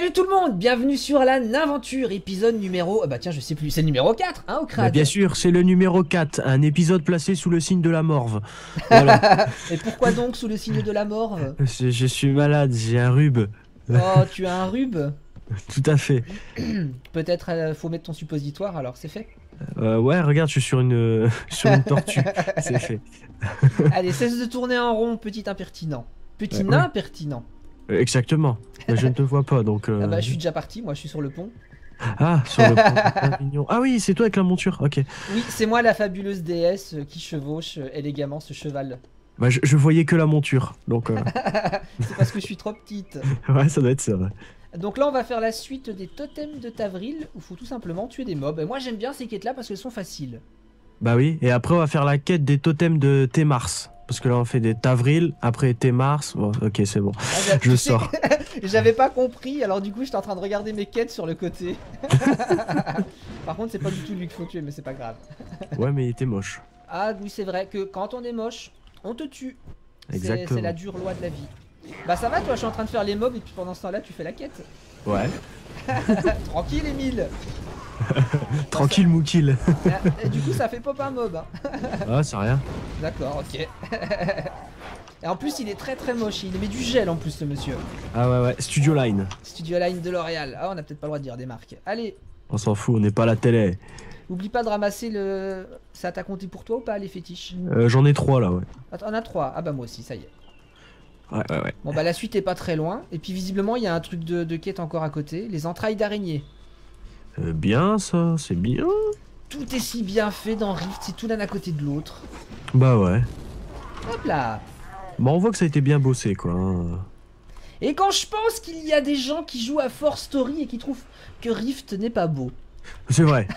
Salut tout le monde, bienvenue sur la Naventure, épisode numéro... Ah bah tiens, je sais plus, c'est le numéro 4, hein, au crâne. Bah bien sûr, c'est le numéro 4, un épisode placé sous le signe de la morve. Voilà. Et pourquoi donc sous le signe de la morve? Je suis malade, j'ai un rhume. Oh, tu as un rhume? Tout à fait. Peut-être faut mettre ton suppositoire, alors c'est fait. Ouais, regarde, je suis sur une, sur une tortue. C'est fait. Allez, cesse de tourner en rond, petit impertinent. Petit Ouais. nain impertinent. Exactement. Mais je ne te vois pas, donc... Ah bah je suis déjà parti, moi je suis sur le pont. Ah, sur le pont de Perpignan. Ah oui, c'est toi avec la monture, ok. Oui, c'est moi la fabuleuse déesse qui chevauche élégamment ce cheval. Bah je voyais que la monture, donc... C'est parce que je suis trop petite. Ouais, ça doit être ça, ouais. Donc là on va faire la suite des totems de Tavril, où il faut tout simplement tuer des mobs. Et moi j'aime bien ces quêtes là parce qu'elles sont faciles. Bah oui, et après on va faire la quête des totems de T-Mars. Parce que là on fait des Tavril, après T-Mars. Bon, ok, c'est bon. Ah, Je sors. J'avais pas compris, alors du coup j'étais en train de regarder mes quêtes sur le côté. Par contre c'est pas du tout lui qu'il faut tuer, mais c'est pas grave. Ouais, mais il était moche. Ah oui, c'est vrai que quand on est moche, on te tue. Exactement. C'est la dure loi de la vie. Bah ça va, toi je suis en train de faire les mobs et puis pendant ce temps là tu fais la quête. Ouais. Tranquille Emile. Tranquille, moukil. Et du coup ça fait pop un mob, hein. Ah, c'est rien. D'accord, ok. Et en plus il est très très moche, il met du gel en plus ce monsieur. Ah ouais, ouais. Studio Line. Studio Line de L'Oréal. Ah on a peut-être pas le droit de dire des marques. Allez, On s'en fout, on n'est pas à la télé. oublie pas de ramasser le... Ça t'a compté pour toi ou pas les fétiches? J'en ai 3 là, ouais. Attends, on a 3. Ah bah moi aussi, ça y est. Ouais, ouais, ouais. Bon bah la suite est pas très loin. Et puis visiblement il y a un truc de quête encore à côté. Les entrailles d'araignée. Bien ça, c'est bien. Tout est si bien fait dans Rift, c'est tout l'un à côté de l'autre. Bah ouais. Hop là. Bah on voit que ça a été bien bossé quoi. Hein. Et quand je pense qu'il y a des gens qui jouent à Force Story et qui trouvent que Rift n'est pas beau. C'est vrai.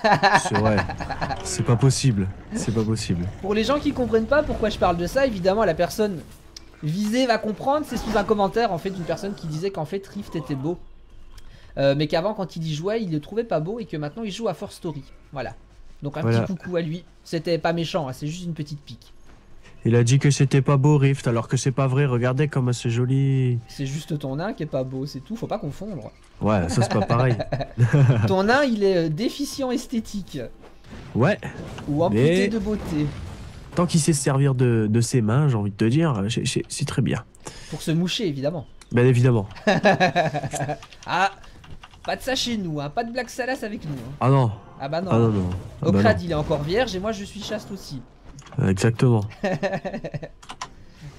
C'est vrai. C'est pas possible. C'est pas possible. Pour les gens qui comprennent pas pourquoi je parle de ça, évidemment la personne visée va comprendre. C'est sous un commentaire en fait d'une personne qui disait qu'en fait Rift était beau. Mais qu'avant quand il y jouait il le trouvait pas beau et que maintenant il joue à Force Story. Voilà. Donc un Voilà. petit coucou à lui. C'était pas méchant, hein, c'est juste une petite pique. Il a dit que c'était pas beau Rift, alors que c'est pas vrai. Regardez comme c'est joli. C'est juste ton nain qui est pas beau, c'est tout, faut pas confondre. Ouais, ça c'est pas pareil. Ton nain il est déficient esthétique. Ouais. Ou amputé Mais- de beauté. Tant qu'il sait se servir de ses mains, j'ai envie de te dire, c'est très bien. Pour se moucher évidemment. Bien évidemment. Ah, pas de ça chez nous, hein, pas de Black Salas avec nous. Hein. Ah non. Ah bah non. Ah non, non. Ah bah Okrad non. il est encore vierge et moi je suis chaste aussi. Exactement.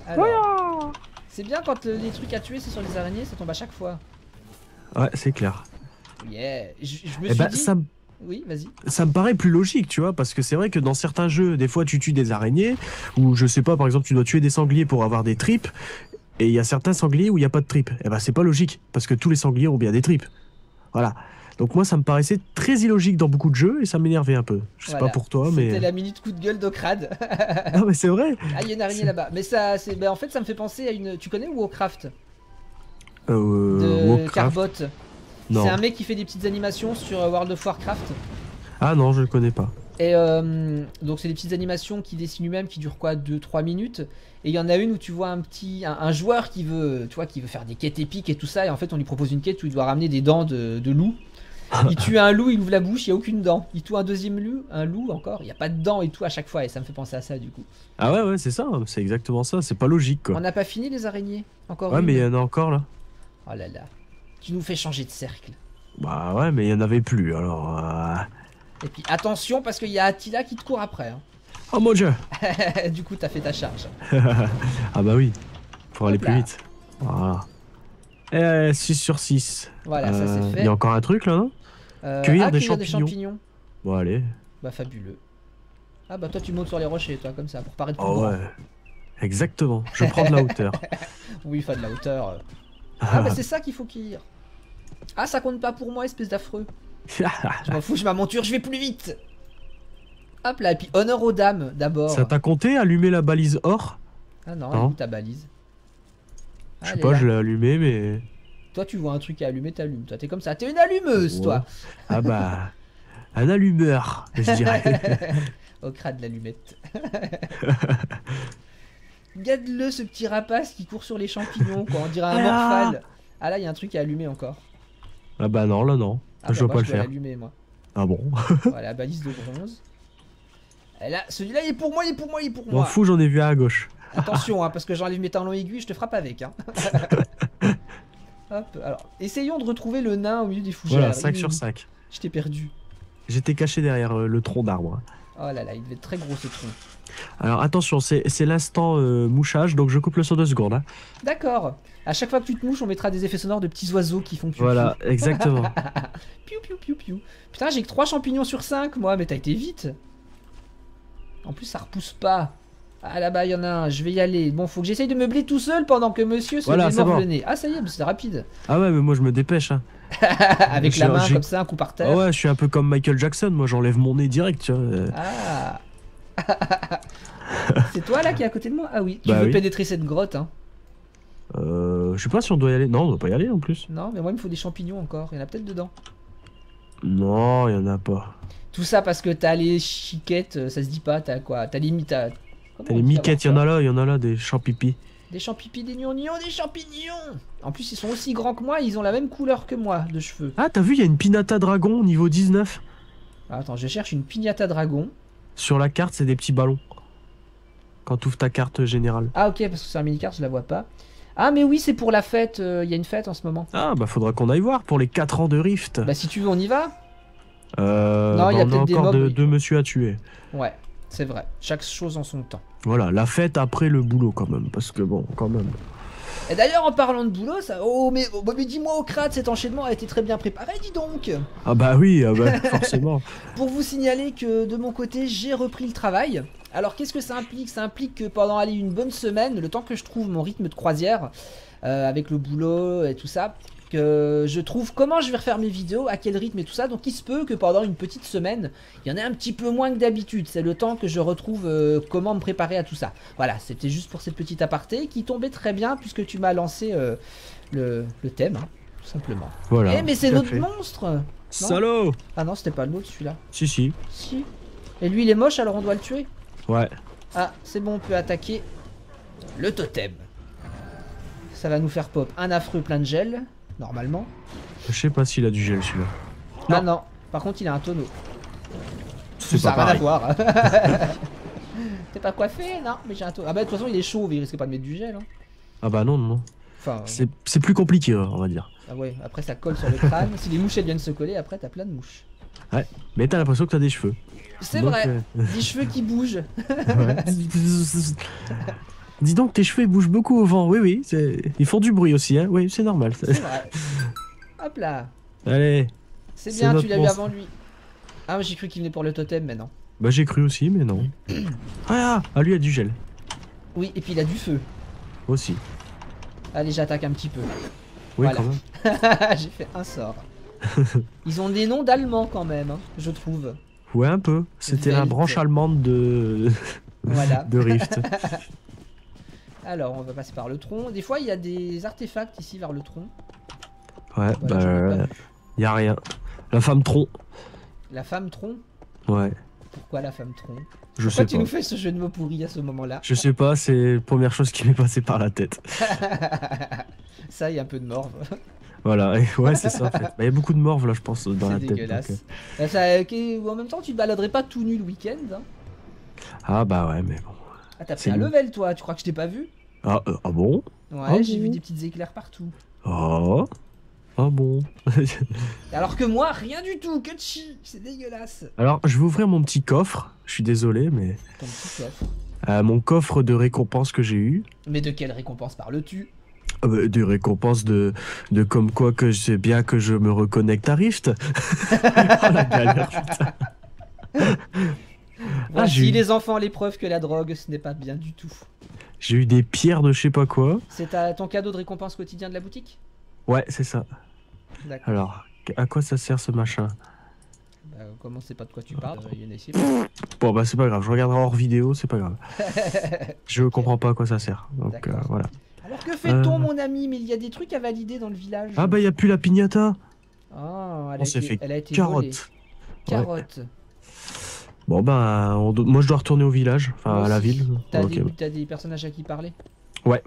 Alors, c'est bien quand les trucs à tuer c'est sur les araignées, ça tombe à chaque fois. Ouais, c'est clair. Yeah, je me Eh suis ben, dit... ça, Oui, vas-y. ça me paraît plus logique, tu vois, parce que c'est vrai que dans certains jeux, des fois tu tues des araignées, ou je sais pas, par exemple, tu dois tuer des sangliers pour avoir des tripes, et il y a certains sangliers où il n'y a pas de tripes. Eh ben, c'est pas logique, parce que tous les sangliers ont bien des tripes. Voilà. Donc moi, ça me paraissait très illogique dans beaucoup de jeux, et ça m'énervait un peu. Je sais Voilà. pas pour toi, mais... C'était la minute coup de gueule d'Okrad. Non, mais c'est vrai. Ah, il y a une araignée là-bas. Mais ça, c'est... Ben, en fait, ça me fait penser à une... Tu connais Warcraft de Warcraft. Carbot. Non. C'est un mec qui fait des petites animations sur World of Warcraft. Ah non, je le connais pas. Et donc c'est des petites animations qui dessinent lui-même qui durent quoi 2-3 minutes. Et il y en a une où tu vois un joueur qui veut, tu vois, qui veut faire des quêtes épiques et tout ça. Et en fait on lui propose une quête où il doit ramener des dents de loup. Il tue un loup, il ouvre la bouche, il n'y a aucune dent. Il tue un deuxième loup, encore, il n'y a pas de dents et tout à chaque fois. Et ça me fait penser à ça du coup. Ah ouais, ouais, c'est ça, c'est exactement ça, c'est pas logique, quoi. On n'a pas fini les araignées. Encore Ouais, une. mais il y en a encore, là. Oh là là. Tu nous fais changer de cercle. Bah ouais, mais il y en avait plus, alors... Et puis attention parce qu'il y a Attila qui te court après. Hein. Oh mon dieu. Du coup t'as fait ta charge. Ah bah oui, pour aller Hop plus là. vite. Voilà. Et 6 sur 6. Voilà, ça c'est fait. Il y a encore un truc, là, non? Cueillir des cueillir champignons. Bon, allez. Bah fabuleux. Ah bah toi tu montes sur les rochers toi comme ça pour paraître plus Oh grand. ouais. Exactement, je prends de la hauteur. Oui, enfin de la hauteur. Ah bah c'est ça qu'il faut cueillir. Ah ça compte pas pour moi espèce d'affreux. Je m'en fous, je ma monture, je vais plus vite. Hop là, et puis honneur aux dames d'abord. Ça t'a compté allumer la balise or? Ah non, Non. elle est où ta balise? Je sais Allez, pas, là. je l'ai allumé, mais... Toi tu vois un truc à allumer, t'allumes. Toi t'es comme ça, t'es une allumeuse Ouais. toi. Ah bah... Un allumeur, je dirais. Au crâne de l'allumette. Regarde-le ce petit rapace qui court sur les champignons quoi, on dirait un Ah. morphale. Ah là il y a un truc à allumer encore. Ah bah non, là non. Ah Je bah dois moi, pas le je dois faire. l'allumer, moi. Ah bon? Voilà, balise de bronze. Et là, celui-là, il est pour moi, il est pour moi, il est pour M'en moi. fous, j'en ai vu un à gauche. Attention, hein, parce que j'enlève mes talons aiguilles, je te frappe avec. Hein. Hop, alors, essayons de retrouver le nain au milieu des fougères. Voilà, 5 sur 5. Je t'ai perdu. J'étais caché derrière le tronc d'arbre. Oh là là, il devait être très gros ce tronc. Alors attention, c'est l'instant mouchage, donc je coupe le son 2 secondes. Hein. D'accord. À chaque fois que tu te mouches, on mettra des effets sonores de petits oiseaux qui font piou. Voilà, exactement. Piou piou piou piou. Putain, j'ai que 3 champignons sur 5 moi, mais t'as été vite. En plus, ça repousse pas. Ah là-bas, il y en a un, je vais y aller. Bon, faut que j'essaye de meubler tout seul pendant que monsieur se Voilà, démord bon. le nez. Ah, ça y est, c'est rapide. Ah ouais, mais moi je me dépêche. Hein. Avec la main J'ai- comme ça, un coup par terre. Ah ouais, je suis un peu comme Michael Jackson, moi j'enlève mon nez direct, tu vois. Ah. C'est toi là qui est à côté de moi? Ah oui, tu Bah veux oui. pénétrer cette grotte, hein? Je sais pas si on doit y aller. Non, on doit pas y aller en plus. Non, mais moi il me faut des champignons encore, il y en a peut-être dedans. Non, il y en a pas. Tout ça parce que t'as les chiquettes, ça se dit pas, t'as quoi? T'as les T'as les miquettes, il y en a là, des champipi. Des champipi, des gnons, des champignons! En plus, ils sont aussi grands que moi, ils ont la même couleur que moi de cheveux. Ah, t'as vu, il y a une pinata dragon niveau 19. Attends, je cherche une piñata dragon. Sur la carte, c'est des petits ballons. Quand tu ouvres ta carte générale. Ah, ok, parce que c'est un mini-carte, je la vois pas. Ah, mais oui, c'est pour la fête, il y a une fête en ce moment. Ah, bah faudra qu'on aille voir pour les 4 ans de Rift. Bah, si tu veux, on y va? Non, il y a on a peut-être des encore mobs, oui. deux monsieur à tuer. Ouais, c'est vrai. Chaque chose en son temps. Voilà, la fête après le boulot quand même. Parce que bon, quand même. Et d'ailleurs, en parlant de boulot, ça... oh, mais dis-moi au crâne, cet enchaînement a été très bien préparé, dis donc. Ah bah oui, forcément. Pour vous signaler que de mon côté, j'ai repris le travail. Alors, qu'est-ce que ça implique? Ça implique que pendant aller une bonne semaine, le temps que je trouve mon rythme de croisière, avec le boulot et tout ça, que je trouve comment je vais refaire mes vidéos, à quel rythme et tout ça. Donc, il se peut que pendant une petite semaine, il y en ait un petit peu moins que d'habitude. C'est le temps que je retrouve comment me préparer à tout ça. Voilà, c'était juste pour cette petite aparté qui tombait très bien puisque tu m'as lancé le thème, hein, tout simplement. Voilà. Eh, mais c'est tout à notre fait. monstre! Salaud. Ah non, c'était pas le nôtre celui-là. Si, si. Si. Et lui, il est moche, alors on doit le tuer. Ouais. Ah, c'est bon, on peut attaquer le totem. Ça va nous faire pop un affreux plein de gel, normalement. Je sais pas s'il a du gel celui-là. Ah non, par contre, il a un tonneau. C'est Ça pas n'a rien à pareil. voir. T'es pas coiffé? Non, mais j'ai un tonneau. Ah bah, de toute façon, il est chauve, il risque pas de mettre du gel. Hein. Ah bah non, non, non. Enfin, C'est plus compliqué, on va dire. ah ouais, après ça colle sur le crâne. Si les mouches elles viennent se coller, après t'as plein de mouches. Mais t'as l'impression que t'as des cheveux. C'est Donc, vrai, des cheveux qui bougent. ouais. Dis donc, tes cheveux ils bougent beaucoup au vent. Oui, oui. Ils font du bruit aussi, hein. Oui, c'est normal. C'est vrai. Hop là. Allez. C'est C'est bien, notre tu l'as eu monstre. avant lui. Ah, mais j'ai cru qu'il venait pour le totem, mais non. Bah j'ai cru aussi, mais non. Ah, lui a du gel. Oui, et puis il a du feu. Aussi. Allez, j'attaque un petit peu. Oui, Voilà. quand même. J'ai fait un sort. Ils ont des noms d'allemands quand même, hein, je trouve. Ouais, un peu. C'était la Welt. branche allemande de, Voilà. de Rift. Alors, on va passer par le tronc. Des fois, il y a des artefacts ici vers le tronc. Ouais, Voilà, j'en ai pas vu. y a rien. La femme tronc. La femme tronc. Ouais, Pourquoi la femme tronc? je Pourquoi sais tu pas. nous fais ce jeu de mots pourris à ce moment-là? Je sais pas, c'est la première chose qui m'est passée par la tête. Ça, il y a un peu de morve. Voilà, et ouais, c'est ça en fait. Bah, y a beaucoup de morve là, je pense, dans la C'est tête. dégueulasse. donc, En même temps, tu te baladerais pas tout nu le week-end. Hein. Ah bah ouais, mais bon. Ah, t'as pris C'est un une- level, toi. Tu crois que je t'ai pas vu? Ah bon? Ouais, Ah j'ai bon vu des petites éclairs partout. Oh. Ah bon. Alors que moi, rien du tout. Que chi. C'est dégueulasse. Alors, je vais ouvrir mon petit coffre. Je suis désolé, mais Ton petit coffre. mon coffre de récompenses que j'ai eu. Mais de quelle récompense parles-tu? Des récompenses de comme quoi que c'est bien que je me reconnecte à Rift. Oh, la galère, putain. Voici j'ai eu- les enfants l'épreuve que la drogue, ce n'est pas bien du tout. J'ai eu des pierres de je sais pas quoi. C'est ton cadeau de récompense quotidien de la boutique? Ouais, c'est ça. D'accord. Alors, à quoi ça sert ce machin? Bah, comment c'est pas de quoi tu parles? Il y en a ici. Bon, bah c'est pas grave, je regarderai hors vidéo, c'est pas grave. Je comprends pas à quoi ça sert. Donc D'accord. voilà. Alors que fait-on, mon ami? Mais il y a des trucs à valider dans le village. Ah bah y a plus la piñata. Oh, On s'est fait elle a été volée. carotte. Carotte. Bon bah, moi je dois retourner au village, enfin Moi à la aussi. ville. T'as Ok. des personnages à qui parler? Ouais.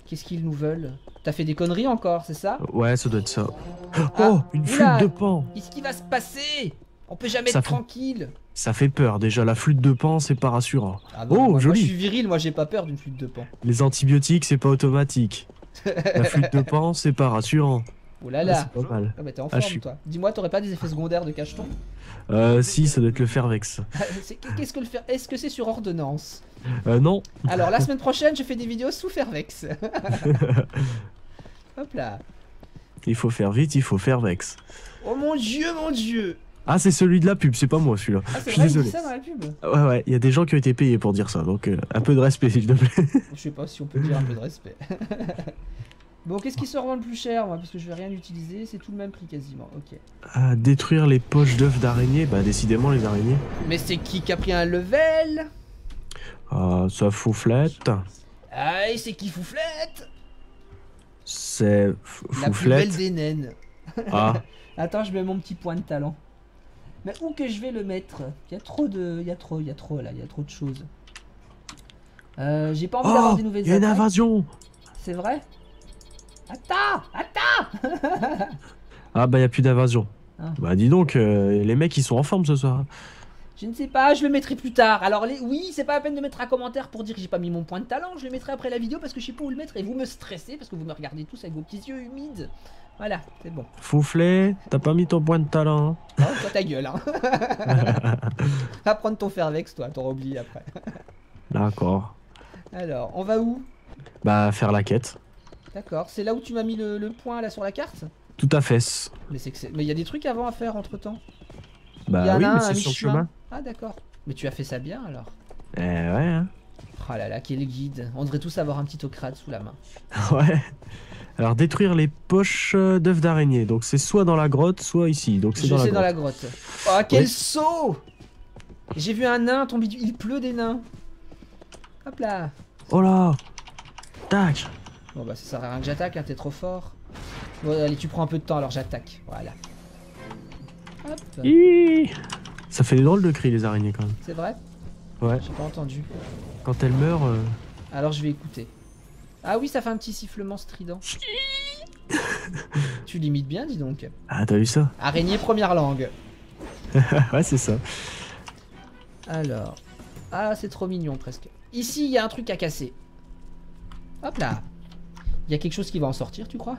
Qu'est-ce qu'ils nous veulent? T'as fait des conneries encore, c'est ça? Ouais, ça doit être ça. Ah, Oh, une oula. flûte de pan. Qu'est-ce qui va se passer? On peut jamais Ça être fait- tranquille. Ça fait peur, déjà, la flûte de pan, c'est pas rassurant. Ah non, Oh, moi, joli. je suis viril, moi j'ai pas peur d'une flûte de pan. Les antibiotiques, c'est pas automatique. La flûte de pan, c'est pas rassurant. Oh là Ah, là. c'est pas mal. Ah bah t'es en Ah, forme je suis- toi. Dis-moi, t'aurais pas des effets secondaires de cacheton? Si, ça doit être le Fervex. Qu'est-ce que le faire? Est-ce que c'est sur ordonnance? Non. Alors la semaine prochaine, je fais des vidéos sous Fervex. Hop là. Il faut faire vite, il faut Fervex. Oh mon dieu, mon dieu. Ah, c'est celui de la pub, c'est pas moi celui-là. Ah Je c'est suis vrai, il dit désolé. ça dans la pub? Ouais, il y a des gens qui ont été payés pour dire ça, donc un peu de respect, s'il te plaît. Je sais pas si on peut dire un peu de respect. Bon, qu'est-ce qui se revend le plus cher, moi? Parce que je vais rien utiliser, c'est tout le même prix quasiment. Ok. Détruire les poches d'œufs d'araignée, bah décidément les araignées. Mais c'est qui a pris un level? Ça fouflette. Ah, et c'est qui Fouflette? C'est La plus belle fouflette. des naines. Ah, Attends, je mets mon petit point de talent. Mais où que je vais le mettre? Il y a trop de... Il y a trop là, il y a trop de choses. J'ai pas envie d'avoir oh, des nouvelles il y a une attaques. invasion. C'est vrai? Attends! Ah bah il y a plus d'invasion. Ah. Bah dis donc, les mecs ils sont en forme ce soir. Je ne sais pas, je le mettrai plus tard. Alors oui, c'est pas la peine de mettre un commentaire pour dire que j'ai pas mis mon point de talent. Je le mettrai après la vidéo parce que je sais pas où le mettre et vous me stressez parce que vous me regardez tous avec vos petits yeux humides. Voilà, c'est bon. Fouflet, t'as pas mis ton point de talent. Oh, toi ta gueule, hein. Va prendre ton Fervex, toi, t'auras oublié après. D'accord. Alors, on va où? Bah faire la quête. D'accord, c'est là où tu m'as mis le point là sur la carte? Tout à fait. Mais c'est que mais il y a des trucs avant à faire entre temps. Bah Il y en oui, a mais un c'est à sur le mi-chemin. chemin. Ah d'accord. Mais tu as fait ça bien alors. Eh ouais, hein. Oh là là, quel guide. On devrait tous avoir un petit ocrate sous la main. Ouais. Alors détruire les poches d'œufs d'araignée. Donc c'est soit dans la grotte, soit ici. Donc c'est Je dans la sais grotte. dans la grotte. Oh quel Ouais. saut! J'ai vu un nain tomber il pleut des nains. Hop là. Oh là. Tac. Bon bah ça sert à rien que j'attaque, hein, t'es trop fort. Bon allez, tu prends un peu de temps alors j'attaque. Voilà. Hop. Hi. Ça fait des drôles de cris les araignées quand même. C'est vrai? Ouais. J'ai pas entendu. Quand elles meurent. Alors je vais écouter. Ah oui, ça fait un petit sifflement strident. Tu limites bien, dis donc. Ah t'as vu ça? Araignée première langue. Ouais c'est ça. Alors. Ah, c'est trop mignon presque. Ici, il y a un truc à casser. Hop là. Il y a quelque chose qui va en sortir, tu crois?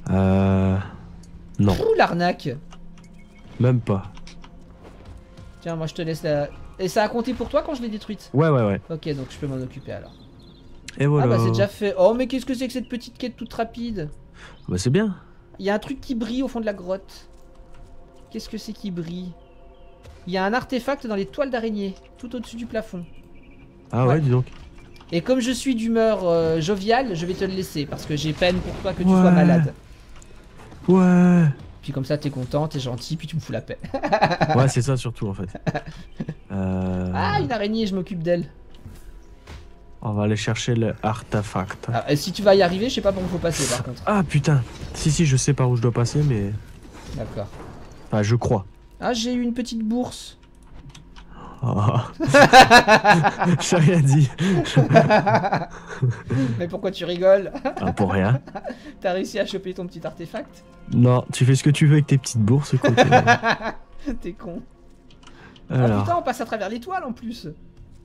Non, Ouh, l'arnaque. même pas. Tiens, moi je te laisse la... Et ça a compté pour toi quand je l'ai détruite? Ouais. Ok, donc je peux m'en occuper alors. Et voilà. Ah bah c'est déjà fait. Oh mais qu'est-ce que c'est que cette petite quête toute rapide? Bah c'est bien. Il y a un truc qui brille au fond de la grotte. Qu'est-ce que c'est qui brille? Il y a un artefact dans les toiles d'araignée, tout au-dessus du plafond. Ah ouais, Ouais. dis donc. Et comme je suis d'humeur joviale, je vais te le laisser parce que j'ai peine pour toi que tu Ouais. sois malade. Ouais. Puis comme ça t'es content, t'es gentil, puis tu me fous la paix. Ouais, c'est ça surtout en fait. Ah, une araignée, je m'occupe d'elle. On va aller chercher le artefact. Ah, et si tu vas y arriver, je sais pas par où faut passer par contre. Ah putain. Si, je sais par où je dois passer, mais. D'accord. Enfin, je crois. Ah, j'ai eu une petite bourse. Oh. J'ai rien dit. Mais pourquoi tu rigoles? Ah, pour rien. T'as réussi à choper ton petit artefact? Non, tu fais ce que tu veux avec tes petites bourses. Écoute. T'es con. Oh Alors. putain, on passe à travers l'étoile en plus.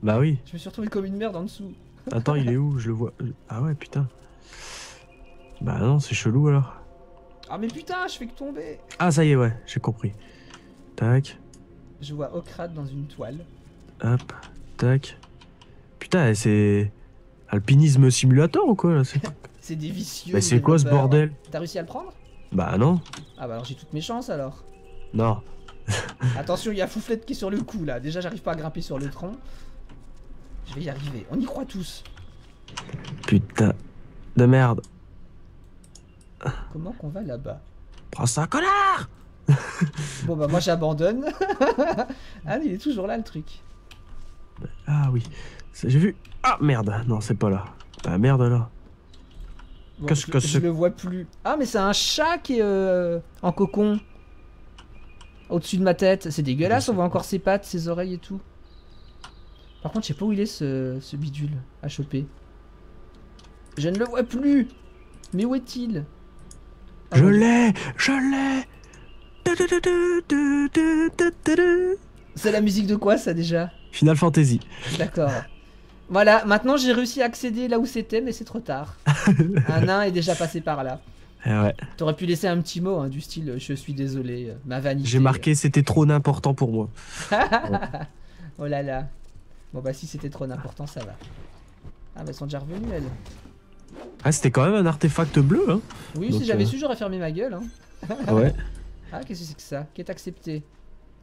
Bah oui. Je me suis retrouvé comme une merde en dessous. Attends, il est où? Je le vois. Ah ouais, putain. Bah non, c'est chelou alors. Ah mais putain, je fais que tomber. Ah, ça y est, ouais, j'ai compris. Tac, Je vois Ocrate dans une toile. hop, tac. Putain, c'est. Alpinisme simulator ou quoi là? C'est des vicieux. Mais les c'est quoi ce développeurs. bordel? T'as réussi à le prendre? Bah non. Ah bah alors j'ai toutes mes chances alors. Non. Attention, il y a Fouflette qui est sur le coup là. Déjà, j'arrive pas à grimper sur le tronc. Je vais y arriver. On y croit tous. Putain de merde. Comment qu'on va là-bas? Prends ça, connard! Bon bah moi j'abandonne. Ah il est toujours là le truc. Ah oui, ça, j'ai vu. Ah merde, non, c'est pas là. Ah merde là. Bon, Qu'est-ce que je c'est? le vois plus. Ah mais c'est un chat qui est en cocon. Au-dessus de ma tête. C'est dégueulasse, on voit encore ses pattes, ses oreilles et tout. Par contre je sais pas où il est ce bidule à choper. Je ne le vois plus. Mais où est-il? Ah, Je bon, l'ai. Je l'ai. c'est la musique de quoi ça déjà? Final Fantasy. D'accord. Voilà, maintenant j'ai réussi à accéder là où c'était, mais c'est trop tard. Un nain est déjà passé par là. Ouais. T'aurais pu laisser un petit mot hein, du style je suis désolé, ma vanité. J'ai marqué c'était trop n'important pour moi. Oh là là. Bon bah si c'était trop n'important ça va. Ah bah elles sont déjà revenues elles. Ah, c'était quand même un artefact bleu, hein. Oui, Donc, si j'avais su j'aurais fermé ma gueule. Hein. Ouais. Ah qu'est-ce que c'est que ça? Qui est accepté?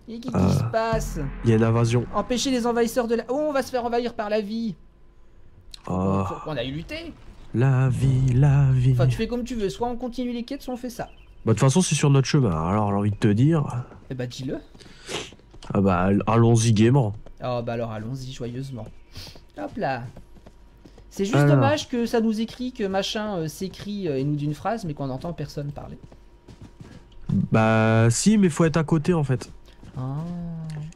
Et qu'est-ce Ah. qui se passe? Il y a une invasion. Empêcher les envahisseurs de la... Oh on va se faire envahir par la vie. Oh, On a eu lutté. la vie, la vie. Enfin tu fais comme tu veux, soit on continue les quêtes, soit on fait ça. Bah, de toute façon, c'est sur notre chemin. Alors, j'ai envie de te dire. Eh bah dis-le. Ah bah, allons-y gaiement. Oh bah alors allons-y joyeusement. Hop là. C'est juste Alors. dommage que ça nous écrit que machin s'écrit et nous dit une phrase mais qu'on n'entend personne parler. Bah, si, mais faut être à côté en fait. Ah.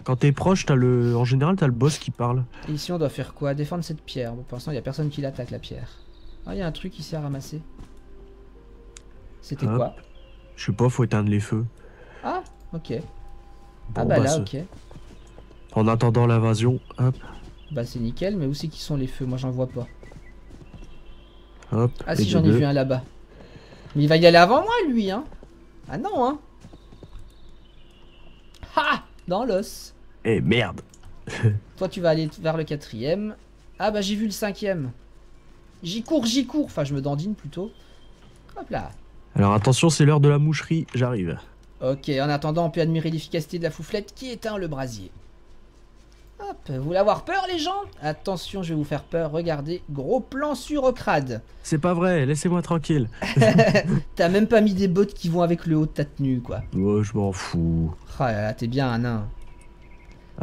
Quand t'es proche, en général, t'as le boss qui parle. Et ici on doit faire quoi? Défendre cette pierre. Bon, pour l'instant il n'y a personne qui l'attaque la pierre. Ah il y a un truc ici à ramasser. C'était Hop. quoi? Je sais pas, faut éteindre les feux. Ah ok. Bon, Ah bah là ce- ok. En attendant l'invasion, hop, Bah c'est nickel mais où c'est qu'ils sont les feux? Moi j'en vois pas. hop. Ah et si de j'en ai deux. vu un là-bas. Mais il va y aller avant moi lui hein. Ah non hein. Ha! Dans l'os. Eh merde. Toi tu vas aller vers le 4ème. Ah bah j'ai vu le 5ème. J'y cours. Enfin je me dandine plutôt. Hop là. Alors attention, c'est l'heure de la moucherie, j'arrive. Ok, en attendant on peut admirer l'efficacité de la fouflette qui éteint le brasier. Hop, vous voulez avoir peur les gens? Attention je vais vous faire peur, regardez, gros plan sur Ocrad. C'est pas vrai, laissez-moi tranquille. T'as même pas mis des bottes qui vont avec le haut de ta tenue quoi. Oh, je m'en fous. Ah là là, t'es bien un nain.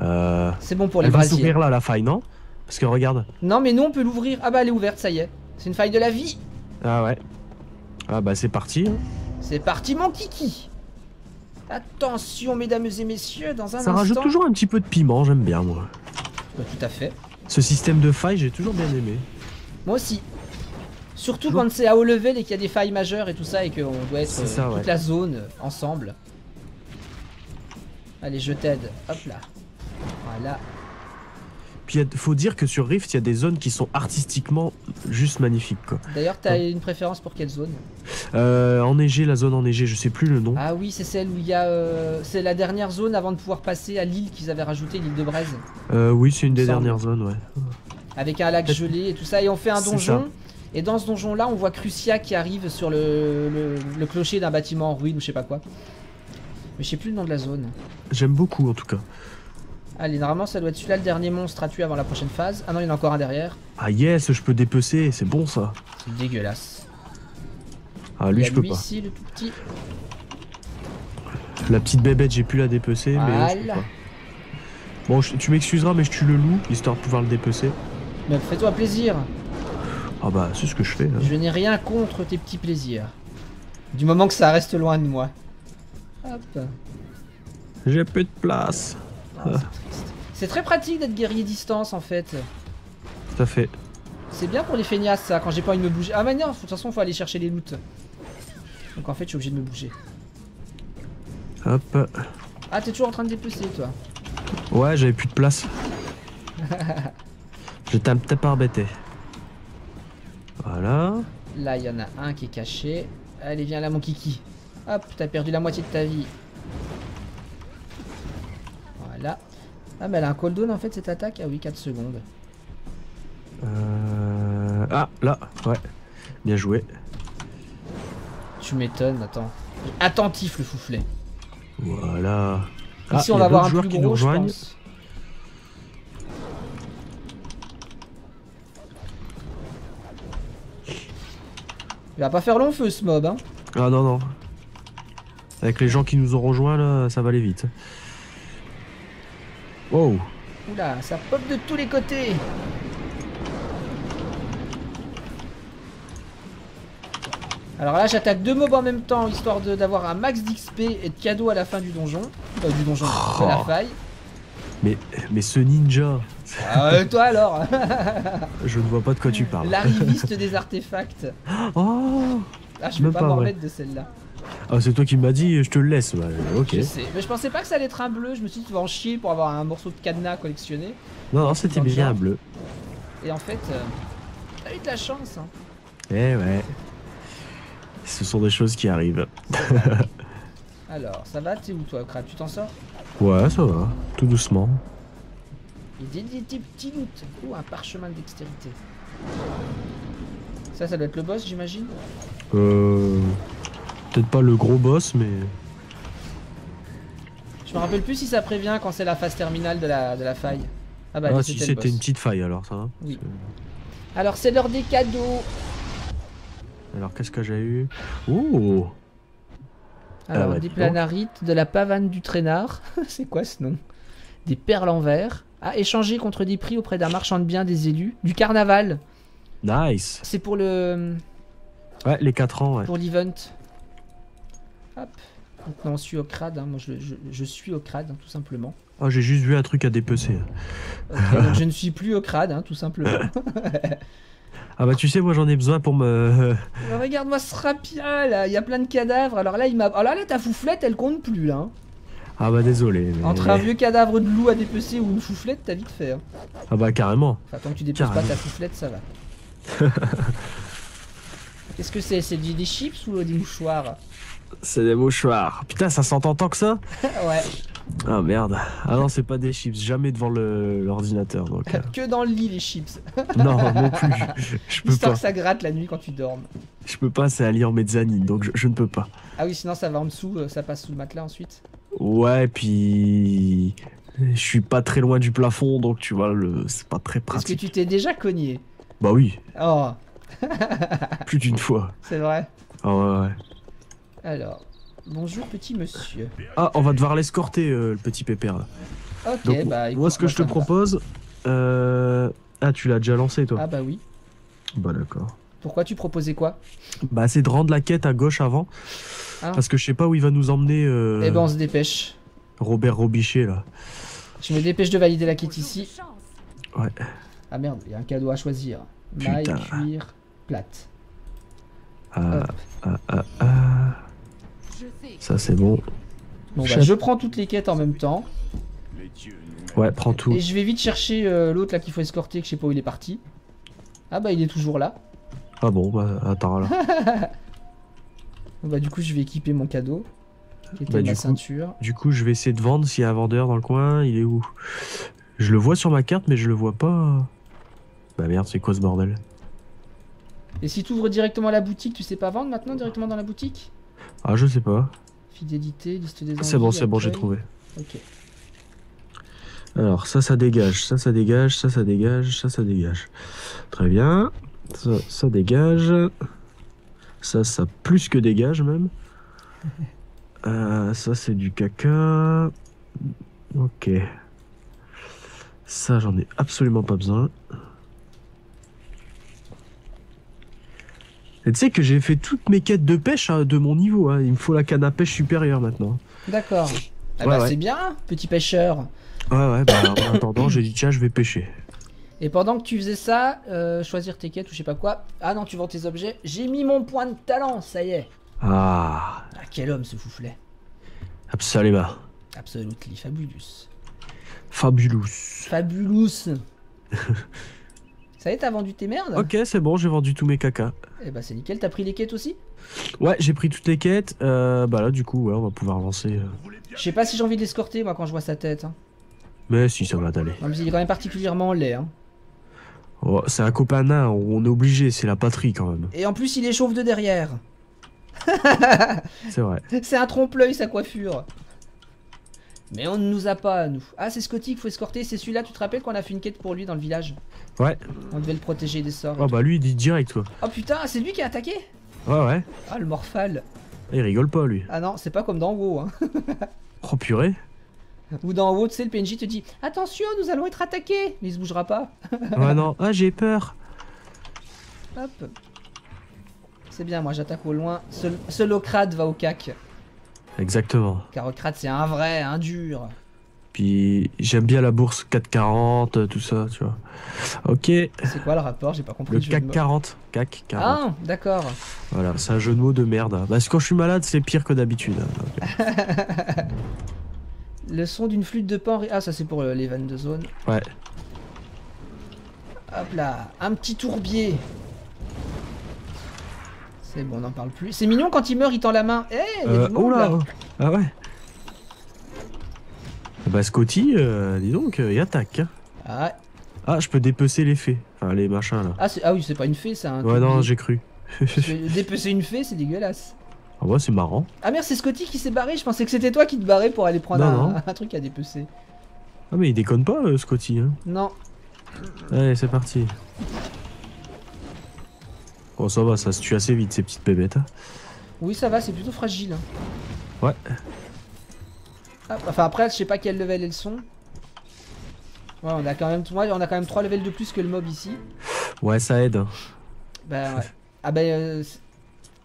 Euh... C'est bon pour les Elle va brasiers. s'ouvrir là, la faille, non? Parce que regarde. Non mais nous on peut l'ouvrir. Ah bah elle est ouverte, ça y est. C'est une faille de la vie. Ah ouais. Ah bah c'est parti. Hein. C'est parti mon kiki. Attention mesdames et messieurs, dans un Ça instant... rajoute toujours un petit peu de piment, j'aime bien moi. Bah, tout à fait. Ce système de faille, j'ai toujours bien aimé. Moi aussi. Surtout Toujours. quand c'est à haut level et qu'il y a des failles majeures et tout ça et qu'on doit être C'est ça, toute ouais. la zone ensemble. Allez, je t'aide. Hop là. Voilà. Puis faut dire que sur Rift, il y a des zones qui sont artistiquement juste magnifiques quoi. D'ailleurs, t'as une préférence pour quelle zone? Enneigé, la zone enneigée, je sais plus le nom. Ah oui, c'est celle où il y a... c'est la dernière zone avant de pouvoir passer à l'île qu'ils avaient rajouté, l'île de Braise. Oui, c'est une des Semble. dernières zones, ouais. Avec un lac gelé et tout ça. Et on fait un C'est donjon. ça. Et dans ce donjon-là, on voit Crucia qui arrive sur le clocher d'un bâtiment en ruine ou je sais pas quoi. Mais je sais plus le nom de la zone. J'aime beaucoup en tout cas. Allez, normalement ça doit être celui-là le dernier monstre à tuer avant la prochaine phase. Ah non, il y en a encore un derrière. Ah yes, je peux dépecer, c'est bon ça. C'est dégueulasse. Ah Il lui y a je peux lui pas. ici, le tout petit. La petite bébête, j'ai pu la dépecer, mais je peux Voilà. pas. Bon, tu m'excuseras, mais je tue le loup, histoire de pouvoir le dépecer. Mais fais-toi plaisir. Ah bah, c'est ce que je fais. Hein. Je n'ai rien contre tes petits plaisirs. Du moment que ça reste loin de moi. Hop. J'ai plus de place. Ah, c'est triste. C'est très pratique d'être guerrier distance en fait. Tout à fait. C'est bien pour les feignasses ça, quand j'ai pas envie de me bouger. Ah mais non, de toute façon faut aller chercher les loots. Donc en fait je suis obligé de me bouger. Hop. Ah t'es toujours en train de dépecer toi. Ouais, j'avais plus de place. J'étais un petit peu embêté. Voilà. Là il y en a un qui est caché. Allez viens là mon kiki. Hop, t'as perdu la moitié de ta vie. Voilà. Ah mais elle a un cooldown en fait cette attaque. Ah oui 4 secondes. Ah, là, ouais. Bien joué. Tu m'étonnes, attends. Attentif le fouflet. Voilà. Ici Ah, on y va a avoir un d'autres plus joueurs qui nous gros je rejoignent. pense. Il va pas faire long feu ce mob hein. Ah non, non. Avec les gens qui nous ont rejoints là, ça va aller vite. Wow. Oula, ça pop de tous les côtés. Alors là j'attaque deux mobs en même temps histoire d'avoir un max d'XP et de cadeaux à la fin du donjon. De la faille. Mais ce ninja, Toi alors. je ne vois pas de quoi tu parles. L'arriviste des artefacts. Oh, Ah, je peux Même pas pas m'en vrai. remettre de celle-là. ah, c'est toi qui m'as dit, je te le laisse. Ouais, ok. Je sais. Mais je pensais pas que ça allait être un bleu. Je me suis dit, tu vas en chier pour avoir un morceau de cadenas collectionné. Non, non, c'était Dans le bien genre. bleu. Et en fait, t'as eu de la chance. Hein. Eh ouais. Ce sont des choses qui arrivent. Alors, ça va, t'es où toi, Crab? Tu t'en sors? Ouais, ça va. Tout doucement. Et des petits doutes. Oh, un parchemin de dextérité. Ça doit être le boss, j'imagine. Peut-être pas le gros boss, mais... Je me rappelle plus si ça prévient quand c'est la phase terminale de la faille. Ah bah, Ah, c'était si le c'était boss. une petite faille alors, ça va. Oui. Alors, c'est l'heure des cadeaux. Alors, qu'est-ce que j'ai eu? Oh, Alors, bah, des dis donc. planarites, de la pavane du traînard. C'est quoi ce nom? Des perles en verre. Ah, échanger contre des prix auprès d'un marchand de biens des élus. Du carnaval. nice. C'est pour le... Ouais, les 4 ans, ouais. pour l'event. Hop. Maintenant, on suit au crade. Hein. Moi, je suis au crade, hein, tout simplement. Oh, j'ai juste vu un truc à dépecer. Ok, donc je ne suis plus au crade, hein, tout simplement. Ah bah tu sais, moi j'en ai besoin pour me... Mais regarde-moi ce rapia, là. Il y a plein de cadavres. Alors là, il m'a... Alors là, ta fouflette, elle compte plus, là. Hein. Ah bah désolé. Mais... Entre un vieux cadavre de loup à dépecer ou une fouflette, t'as vite fait. Hein. Ah bah carrément. Enfin, tant que tu déposes pas Carrément. ta fouflette, ça va. Qu'est-ce que c'est? C'est des chips ou des mouchoirs? C'est des mouchoirs. Putain, ça s'entend tant que ça? Ouais. Ah merde. Ah non, c'est pas des chips. Jamais devant l'ordinateur. Donc, Que dans le lit, les chips. non, non plus. Je peux Histoire pas. que ça gratte la nuit quand tu dormes. Je peux pas, c'est allié en mezzanine. Donc je ne peux pas. Ah oui, sinon ça va en dessous, ça passe sous le matelas ensuite. Ouais, puis... Je suis pas très loin du plafond. Donc tu vois, c'est pas très Est-ce que pratique. tu t'es déjà cogné? Bah oui, Oh, plus d'une fois. c'est vrai. Ah ouais, ouais. Alors, bonjour petit monsieur. Ah, on va devoir l'escorter, le petit pépère. Là. Ok, Donc, bah moi, ce que je te ça me va. propose... Ah, tu l'as déjà lancé, toi? Ah bah oui. Bah d'accord. Pourquoi tu proposais quoi? Bah c'est de rendre la quête à gauche avant. Ah. Parce que je sais pas où il va nous emmener Eh ben on se dépêche. Robert Robichet, là. Je me dépêche de valider la quête ici. Ouais. Ah merde, il y a un cadeau à choisir. Maille, Putain. cuir, plate. Ah, Hop. ça c'est bon. Bon bah Chef. je prends toutes les quêtes en même temps. Ouais, prends tout. Et je vais vite chercher l'autre là qu'il faut escorter, que je sais pas où il est parti. Ah bah il est toujours là. Ah bon, bah attends là. Bon, bah du coup je vais équiper mon cadeau. Qui était Bah, ma du coup- ceinture. Du coup, je vais essayer de vendre s'il y a un vendeur dans le coin. Il est où? Je le vois sur ma carte, mais je le vois pas. Bah merde, c'est quoi ce bordel? Et si tu ouvres directement la boutique, tu sais pas vendre maintenant directement dans la boutique? Ah, je sais pas. Fidélité, liste des envies. C'est bon, j'ai accueil. trouvé. Ok. Alors, ça dégage, ça dégage, ça dégage, ça dégage. Très bien. Ça dégage. Ça plus que dégage même. Ça, c'est du caca. Ok. Ça, j'en ai absolument pas besoin. Et tu sais que j'ai fait toutes mes quêtes de pêche hein, de mon niveau. Hein. Il me faut la canne à pêche supérieure maintenant. D'accord. Ah Ouais, bah ouais. c'est bien, petit pêcheur. Ouais, bah en attendant, j'ai dit tiens, je vais pêcher. Et pendant que tu faisais ça, choisir tes quêtes ou je sais pas quoi. Ah non, tu vends tes objets. J'ai mis mon point de talent, ça y est. Ah, Ah quel homme ce fouflet. absolument. Absolutely fabulous. Fabulous. Fabulous. Ça y est, t'as vendu tes merdes? Ok, c'est bon, j'ai vendu tous mes cacas. Eh bah c'est nickel, t'as pris les quêtes aussi? Ouais, j'ai pris toutes les quêtes. Bah là, du coup, ouais, on va pouvoir lancer. Je sais pas si j'ai envie de l'escorter moi quand je vois sa tête. Hein. Mais si, ça va d'aller. Non, mais il est quand même particulièrement laid. Hein. Oh, c'est un copain nain, on est obligé, c'est la patrie quand même. Et en plus il est chauve de derrière. C'est vrai. C'est un trompe-l'œil sa coiffure. Mais on ne nous a pas, nous. Ah, c'est Scotty qu'il faut escorter. C'est celui-là, tu te rappelles qu'on a fait une quête pour lui dans le village? Ouais. On devait le protéger des sorts. et Oh tout. bah lui, il dit direct quoi. Oh putain, c'est lui qui a attaqué? Ouais, ouais. Ah, le morphal. Il rigole pas lui. Ah non, c'est pas comme dans WoW. Hein. Oh purée. Ou dans WoW, tu sais, le PNJ te dit attention, nous allons être attaqués. Mais il se bougera pas. Ouais, non. Ah, j'ai peur. Hop. C'est bien, moi j'attaque au loin. Seul Ocrad va au cac. Exactement. Car Ocrad, c'est un vrai, un dur. Puis j'aime bien la bourse 440, tout ça, tu vois. Ok, C'est quoi le rapport? J'ai pas compris. le jeu de CAC mots. 40. CAC 40. Ah, d'accord. Voilà, c'est un jeu de mots de merde. Hein. Parce que quand je suis malade, c'est pire que d'habitude. Hein. Donc, Le son d'une flûte de pan. Ah, ça c'est pour les vannes de zone. ouais. Hop là, un petit tourbier. C'est bon, on n'en parle plus. C'est mignon quand il meurt, il tend la main. Eh, il y a du monde, Oh là. là. Ah ouais. Bah Scotty, dis donc, il attaque. Hein. Ah, Ah, je peux dépecer les fées. Enfin, les machins là. ah oui, c'est pas une fée, c'est un Ouais, non, tourbier. j'ai cru. Parce que dépecer une fée, c'est dégueulasse. Ah ouais, c'est marrant. Ah merde, c'est Scotty qui s'est barré. Je pensais que c'était toi qui te barrais pour aller prendre Non, un truc à dépecer. Ah, mais il déconne pas, Scotty. Hein. Non. Allez, c'est parti. Oh, ça va, ça se tue assez vite, ces petites bébêtes. Hein. Oui, ça va, c'est plutôt fragile. Ouais. Ah, enfin, après, je sais pas quel level elles sont. Ouais, on a quand même 3 levels de plus que le mob ici. Ouais, ça aide. Hein. Bah ouais. Ah bah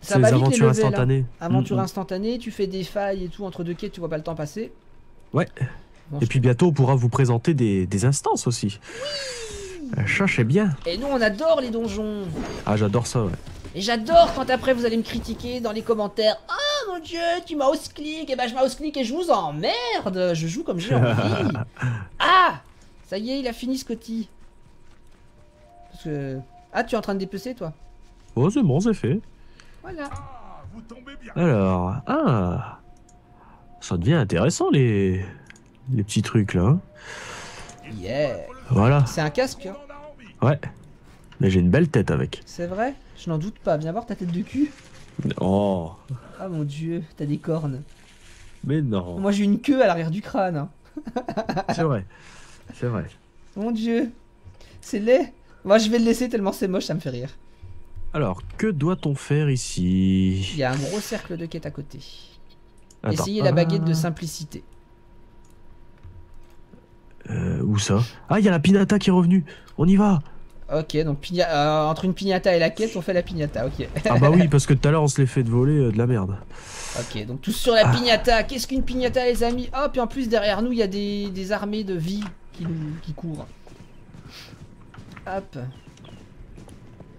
ça C'est va les vite les aventures levels, hein. instantanées. Aventure Mm, mm. instantanée, tu fais des failles et tout entre deux quêtes, tu vois pas le temps passer. Ouais. Bon, Et puis bientôt, on pourra vous présenter des instances aussi. Ça, c'est bien. Et nous on adore les donjons. Ah, j'adore ça, ouais. Et j'adore quand après vous allez me critiquer dans les commentaires. Oh mon dieu, tu mouse click. Et bah je mouse click et je vous emmerde. Je joue comme j'ai envie. Ah, ça y est, il a fini Scotty. Parce que... Ah, tu es en train de dépecer toi. Oh, c'est bon, c'est fait. Voilà. Alors, ah, ça devient intéressant les petits trucs là. Hein. Yeah. Voilà, C'est un casque, hein. ouais. Mais j'ai une belle tête avec. C'est vrai? Je n'en doute pas. Viens voir ta tête de cul. Oh, Ah mon dieu, t'as des cornes. mais non. Moi j'ai une queue à l'arrière du crâne. Hein. C'est vrai, c'est vrai. Mon dieu, c'est laid. Moi je vais le laisser tellement c'est moche, ça me fait rire. Alors, que doit-on faire ici? Il y a un gros cercle de quête à côté. Attends. Essayez la baguette de simplicité. Où ça? Ah, il y a la pinata qui est revenue. On y va. Ok, donc entre une piñata et la quête, on fait la piñata, ok. Ah bah oui, parce que tout à l'heure, on se l'est fait de voler de la merde. Ok, donc tous sur la piñata. Qu'est-ce qu'une piñata, les amis? Oh, puis en plus, derrière nous, il y a des armées de vie qui courent. Hop.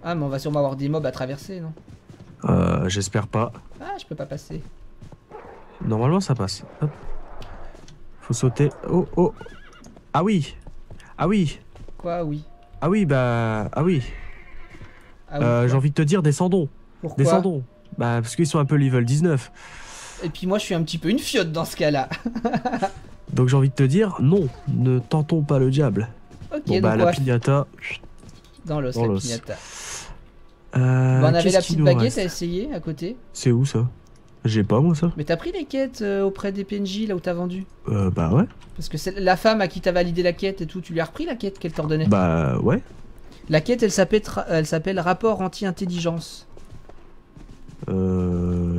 Ah, mais on va sûrement avoir des mobs à traverser, non? J'espère pas. Ah, je peux pas passer. Normalement, ça passe. Hop. Faut sauter. Oh, oh. Ah oui. Ah oui. Quoi, oui? Ah oui, bah... Ah oui. Ah oui, quoi? J'ai envie de te dire, descendons. Pourquoi? Descendons. Bah, parce qu'ils sont un peu level 19. Et puis moi, je suis un petit peu une fiotte dans ce cas-là. Donc j'ai envie de te dire, non, ne tentons pas le diable. Ok, Bon, donc bah, on la va piñata... dans l'os, dans la l'os. piñata. Bah, on avait qu'est-ce la qu'il petite nous baguette reste à essayer à côté. C'est où, ça? J'ai pas, moi, ça. Mais t'as pris les quêtes auprès des PNJ, là où t'as vendu? Bah ouais. Parce que c'est la femme à qui t'as validé la quête et tout, tu lui as repris la quête qu'elle t'ordonnait? Bah ouais. La quête, elle s'appelle rapport anti-intelligence.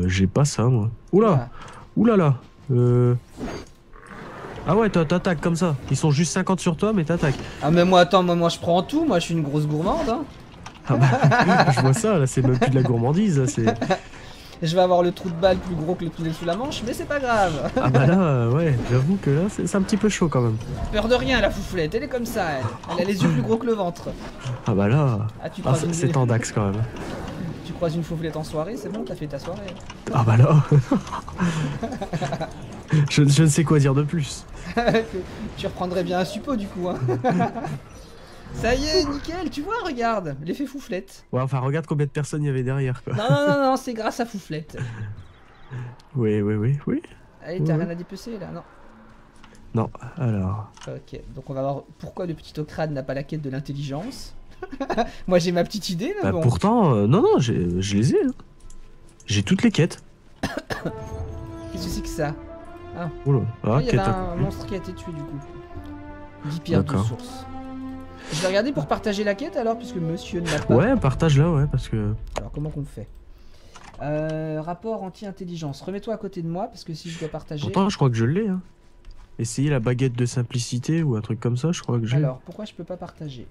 J'ai pas ça, moi. Oula. Ah. Oula là. Ah ouais, t'attaques comme ça. Ils sont juste 50 sur toi, mais t'attaques. Ah mais moi, attends, moi je prends tout, moi je suis une grosse gourmande, hein. Ah bah, je vois ça, là, c'est même plus de la gourmandise, là, c'est... Je vais avoir le trou de balle plus gros que le tunnel sous la manche, mais c'est pas grave. Ah bah là, ouais, j'avoue que là, c'est un petit peu chaud quand même. Peur de rien, la fouflette, elle est comme ça, elle a les yeux plus gros que le ventre. Ah bah là... Ah, tu Ah, croises une... c'est en dax quand même. Tu croises une fouflette en soirée, c'est bon, t'as fait ta soirée. Ah bah là... je ne sais quoi dire de plus. Tu reprendrais bien un suppôt du coup, hein. Ça y est, nickel, tu vois, regarde, l'effet fouflette. Ouais, enfin, regarde combien de personnes il y avait derrière, quoi. Non, c'est grâce à fouflette. Oui. Allez, t'as Ouais. rien à dépecer là, non? Non, alors... Ok, donc on va voir pourquoi le petit Ocrane n'a pas la quête de l'intelligence. Moi j'ai ma petite idée, mais Bah bon. pourtant, non, je les ai. Hein. J'ai toutes les quêtes. Qu'est-ce que c'est que ça? Oula. Ah, Il y quête avait un accomplie. monstre qui a été tué du coup. 10 pierres de D'accord. source. Je vais regarder pour partager la quête alors, puisque monsieur ne l'a pas. Ouais, partage là, ouais, parce que... Alors comment qu'on fait? Rapport anti-intelligence. Remets-toi à côté de moi, parce que si je dois partager... Pourtant, je crois que je l'ai. Hein. Essayer la baguette de simplicité ou un truc comme ça, je crois que j'ai. Alors, pourquoi je peux pas partager?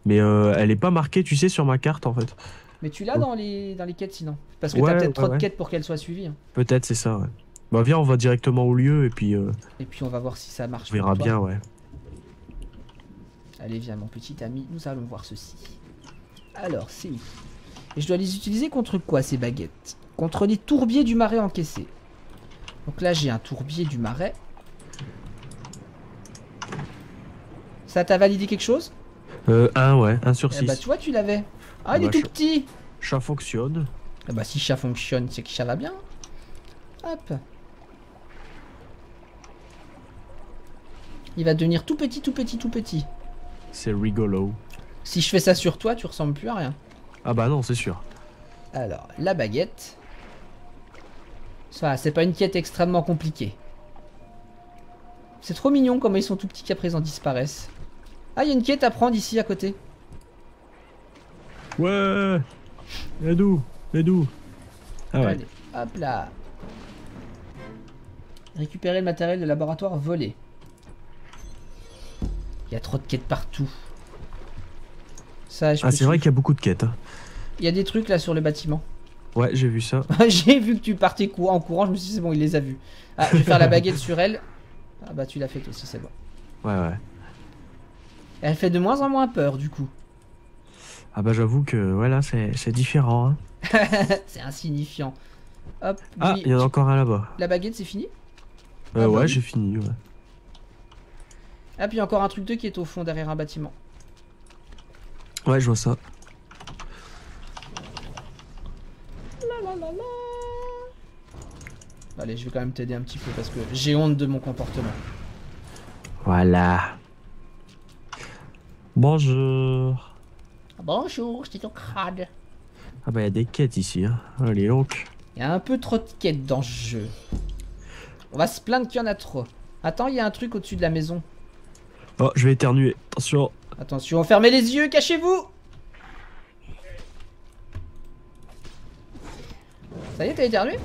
Mais elle est pas marquée, tu sais, sur ma carte en fait. Mais tu l'as Oh. dans les quêtes sinon? Parce que Ouais, t'as peut-être trop ouais. de quêtes pour qu'elles soient suivies. Hein. Peut-être c'est ça, ouais. Bah viens, on va directement au lieu et puis Et puis on va voir si ça marche. on verra pour toi. bien, ouais. Allez, viens mon petit ami, nous allons voir ceci. Alors, c'est où? Et je dois les utiliser contre quoi ces baguettes? Contre les tourbiers du marais encaissés. Donc là, j'ai un tourbier du marais. Ça t'a validé quelque chose? 1, ouais, 1 sur Eh 6. bah, tu vois, tu l'avais. Ah, il est Bah, tout petit. Ça fonctionne. Eh bah, si ça fonctionne, c'est que ça va bien. Hop. Il va devenir tout petit, tout petit, tout petit. C'est rigolo. Si je fais ça sur toi, tu ressembles plus à rien. Ah bah non, c'est sûr. Alors, la baguette. Ça, c'est pas une quête extrêmement compliquée. C'est trop mignon comment ils sont tout petits qu'à présent disparaissent. Ah, il y a une quête à prendre ici à côté. Ouais. Mais d'où? Ah ouais. Allez, hop là. Récupérer le matériel de laboratoire volé. Il y a trop de quêtes partout. Ça, je Ah peux c'est vrai suivre. qu'il y a beaucoup de quêtes. Hein. Il y a des trucs là sur le bâtiment. Ouais, j'ai vu ça. J'ai vu que tu partais en courant, je me suis dit c'est bon, il les a vus. Ah, je vais faire la baguette sur elle. Ah bah tu l'as fait aussi, c'est bon. Ouais. Elle fait de moins en moins peur du coup. Ah bah j'avoue que voilà, c'est différent. Hein. C'est insignifiant. Hop, Ah, lui, il y en a encore un là-bas. la baguette c'est fini? Ah bah Ouais, oui. j'ai fini, ouais. Ah puis encore un truc 2 qui est au fond derrière un bâtiment. Ouais, je vois ça. Allez, je vais quand même t'aider un petit peu parce que j'ai honte de mon comportement. Voilà. Bonjour. Bonjour, c'est ton crade. Ah bah il y a des quêtes ici. Hein. Allez donc. Il y a un peu trop de quêtes dans ce jeu. On va se plaindre qu'il y en a trop. Attends, il y a un truc au-dessus de la maison. Oh, je vais éternuer. Attention. Attention, fermez les yeux, cachez-vous. Ça y est, t'as éternué?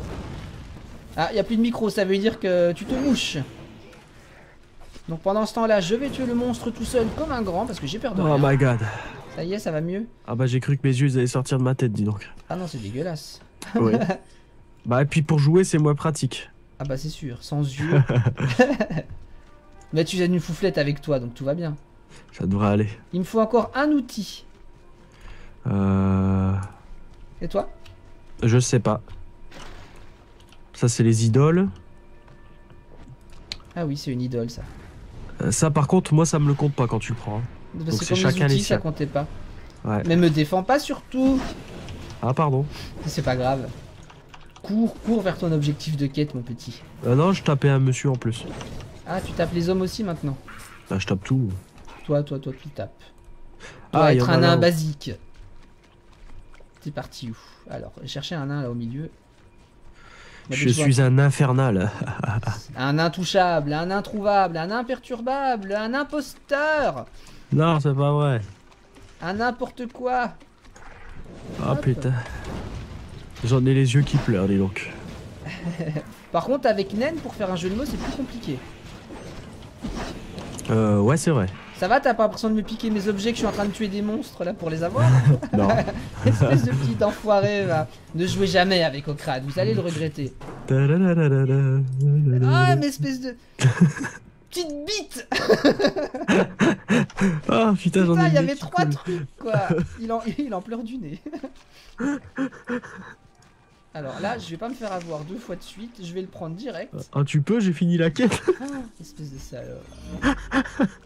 Ah, il n'y a plus de micro, ça veut dire que tu te mouches. Donc pendant ce temps-là, je vais tuer le monstre tout seul comme un grand parce que j'ai peur de Oh rien. my god. Ça y est, ça va mieux? Ah bah j'ai cru que mes yeux ils allaient sortir de ma tête, dis donc. Ah non, c'est dégueulasse. Ouais. Bah et puis pour jouer c'est moins pratique. Ah bah c'est sûr, sans yeux. Mais tu as une fouflette avec toi, donc tout va bien. Ça devrait aller. Il me faut encore un outil. Et toi? Je sais pas. Ça c'est les idoles. Ah oui, c'est une idole ça. Ça par contre moi ça me le compte pas quand tu le prends. Hein. Parce Donc que c'est comme les chacun les outils, ça siens. comptait pas. Ouais. Mais me défends pas surtout. Ah pardon. C'est pas grave. Cours vers ton objectif de quête, mon petit. Non, je tapais un monsieur en plus. Ah, tu tapes les hommes aussi maintenant. Bah je tape tout. Toi, tu tapes. Ah, il y Être en a un nain là-haut. basique. T'es parti où? Alors, chercher un nain là au milieu. Bah, Je suis un infernal. un intouchable, un introuvable, un imperturbable, un imposteur, Non, c'est pas vrai. un n'importe quoi. Ah Hop. putain. J'en ai les yeux qui pleurent, dis donc. Par contre, avec Naine, pour faire un jeu de mots, c'est plus compliqué. Ouais, c'est vrai. Ça va, t'as pas l'impression de me piquer mes objets que je suis en train de tuer des monstres là pour les avoir? Non. Espèce de petit enfoiré va. Ne jouez jamais avec Okrad, vous allez le regretter. Ah, mais espèce de... petite bite. Ah putain, j'en ai Putain, il y le nez avait qui 3 coule. trucs quoi. Il en pleure du nez. Alors là, je vais pas me faire avoir 2 fois de suite, je vais le prendre direct. Ah, tu peux, j'ai fini la quête. Ah, espèce de salope.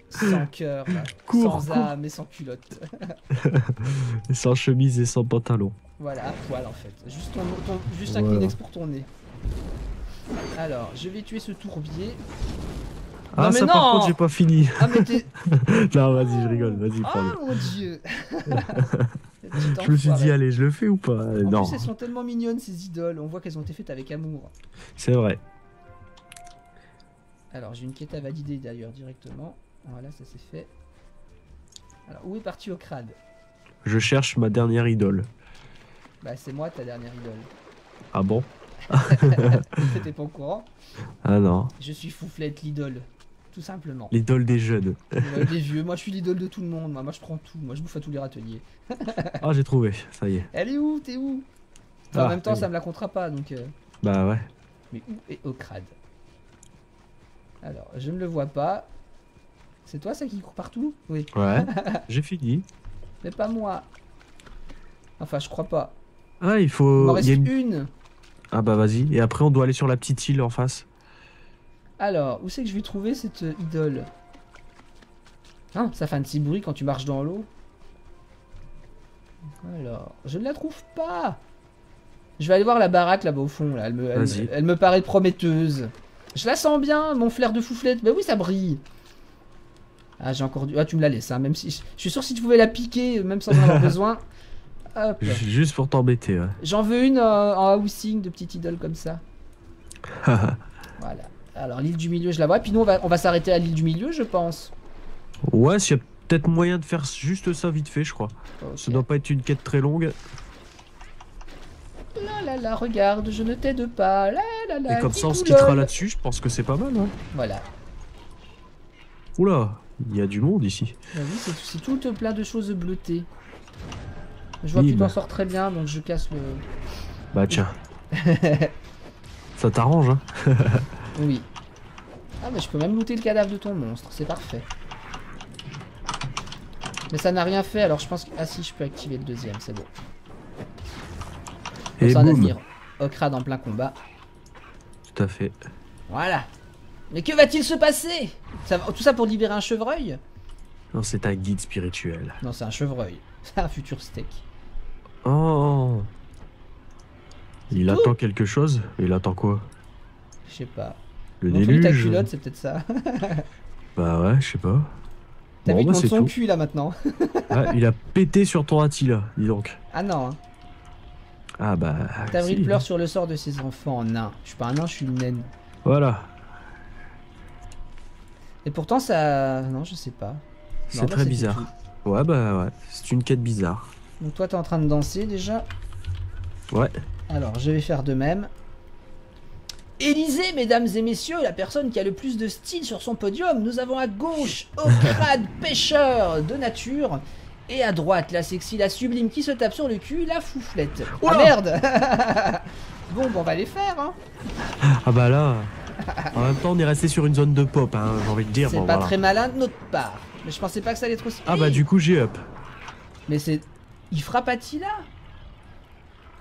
Sans cœur, là. Cours, Sans cours. âme et sans culotte. Sans chemise et sans pantalon. Voilà, à poil en fait. Juste un Voilà. Kleenex pour ton nez. Alors, je vais tuer ce tourbier. Ah, non mais ça non. par contre, j'ai pas fini. Ah mais t'es... Non, vas-y, je rigole, vas-y, prends-le. Oh mon dieu. Je me suis dit, allez, je le fais ou pas? En Non, plus, elles sont tellement mignonnes ces idoles. On voit qu'elles ont été faites avec amour. c'est vrai. Alors, j'ai une quête à valider d'ailleurs directement. Voilà, ça c'est fait. Alors, où est parti Okrad? Je cherche ma dernière idole. Bah, c'est moi ta dernière idole. Ah bon? T'étais pas au courant? Ah non. Je suis Fouflette l'idole. Tout simplement. L'idole des jeunes. Les vieux, moi je suis l'idole de tout le monde. Moi je prends tout. Moi je bouffe à tous les râteliers. Ah, j'ai trouvé, ça y est. Elle est où? T'es où? Enfin, en Ah, même temps, oui. ça me la comptera pas donc. Bah ouais. Mais où est Okrad? Alors, je ne le vois pas. C'est toi ça qui court partout? Oui. Ouais, j'ai fini. Mais pas moi. Enfin, je crois pas. Ah, il Il faut... m'en reste il y a une. Ah bah vas-y, et après on doit aller sur la petite île en face. Alors, où c'est que je vais trouver cette idole? Hein, ça fait un petit bruit quand tu marches dans l'eau. Alors, je ne la trouve pas. Je vais aller voir la baraque là-bas au fond. Là. Vas-y. Elle me paraît prometteuse. Je la sens bien, mon flair de fouflette. Bah oui, ça brille. Ah, j'ai encore du... Ah, tu me la laisses, hein, même si... Je suis sûr si tu pouvais la piquer, même sans en avoir besoin. Hop. Juste pour t'embêter, ouais. J'en veux une en housing de petite idole comme ça. Voilà. Alors, l'île du milieu, je la vois. Puis nous, on va s'arrêter à l'île du milieu, je pense. Ouais, s'il y a peut-être moyen de faire juste ça vite fait, je crois. Ok. Ça doit pas être une quête très longue. Là, là, là, regarde, je ne t'aide pas. Là, là, là. Et comme ça, on se Ticoulol. quittera là-dessus, je pense que c'est pas mal, hein. Voilà. Oula, il y a du monde ici. Bah oui, c'est tout plein de choses bleutées. Je vois que tu Bim. t'en sors très bien, donc je casse le... Bah tiens. Ça t'arrange, hein. Oui. Ah, mais je peux même looter le cadavre de ton monstre, c'est parfait. Mais ça n'a rien fait, alors je pense que... Ah si, je peux activer le deuxième, c'est bon. Et Ça en boum. avenir. Okrad en plein combat. Tout à fait. Voilà. Mais que va-t-il se passer? Tout ça pour libérer un chevreuil? Non, c'est un guide spirituel. Non, c'est un chevreuil. C'est un futur steak. Oh. Il tout attend quelque chose. Il attend quoi? Je sais pas. Le Montre-lui ta déluge? culotte, c'est peut-être ça. Bah ouais, je sais pas. T'as vu, il bah, te montre c'est son tout. cul là maintenant. Ah, il a pété sur ton Attila, dis donc. Ah non, hein. Ah bah... Tavril si. pleure sur le sort de ses enfants nains. Je suis pas un nain, je suis une naine. Voilà. Et pourtant ça... Non, je sais pas. C'est Non, bah, très c'était bizarre. tout. Ouais, bah ouais. C'est une quête bizarre. Donc toi t'es en train de danser déjà. Ouais. Alors je vais faire de même. Élysée, mesdames et messieurs, la personne qui a le plus de style sur son podium. Nous avons à gauche Okrad, pêcheur de nature. Et à droite, la sexy, la sublime qui se tape sur le cul, la fouflette. Oula. Ah merde. Bon, on va les faire, hein. Ah bah là... En même temps, on est resté sur une zone de pop, hein, j'ai envie de dire. C'est Bon, pas voilà. très malin de notre part. Mais je pensais pas que ça allait être aussi... Ah bah du coup, j'ai up. Mais c'est... Il frappe Attila.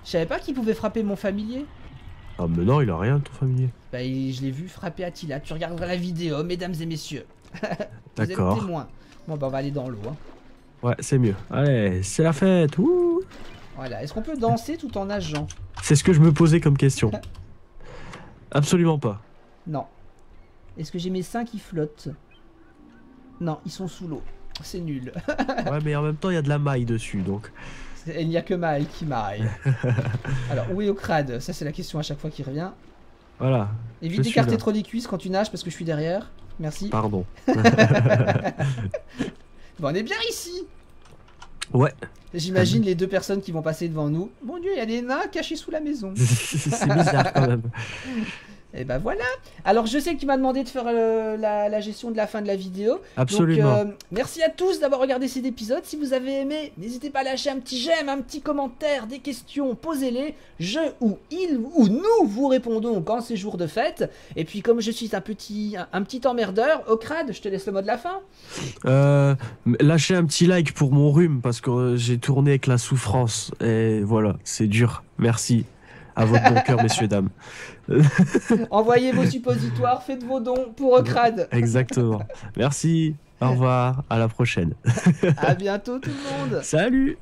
Je savais pas qu'il pouvait frapper mon familier. Ah mais non, il a rien, ton familier. Bah, je l'ai vu frapper Attila. Tu regarderas la vidéo, mesdames et messieurs. Vous êtes D'accord. témoins. Bon, bah, on va aller dans l'eau. Hein. Ouais, c'est mieux. Allez, c'est la fête. Wouh. Voilà. Est-ce qu'on peut danser tout en nageant? C'est ce que je me posais comme question. Absolument pas. Non. Est-ce que j'ai mes seins qui flottent? Non, ils sont sous l'eau. C'est nul. Ouais, mais en même temps, il y a de la maille dessus, donc... Il n'y a que Maï qui maille. Alors, où est Okrad? Ça, c'est la question à chaque fois qui revient. Voilà. Évite Je suis d'écarter là. trop les cuisses quand tu nages parce que je suis derrière. Merci. Pardon. Bon, on est bien ici. Ouais. J'imagine les deux personnes qui vont passer devant nous. Mon Dieu, il y a des nains cachés sous la maison. C'est bizarre quand même. Et ben voilà. Alors je sais que tu m'as demandé de faire la gestion de la fin de la vidéo. Absolument. Donc merci à tous d'avoir regardé cet épisode. Si vous avez aimé, n'hésitez pas à lâcher un petit j'aime, un petit commentaire, des questions, posez-les. Je ou il ou nous vous répondons quand c'est jour de fête. Et puis comme je suis un petit emmerdeur, Okrad, je te laisse le mot de la fin. Lâchez un petit like pour mon rhume parce que j'ai tourné avec la souffrance. Et voilà, c'est dur. Merci. À votre bon cœur, messieurs, dames. Envoyez vos suppositoires, faites vos dons pour Okrad. Exactement. Merci. Au revoir. À la prochaine. À bientôt tout le monde. Salut.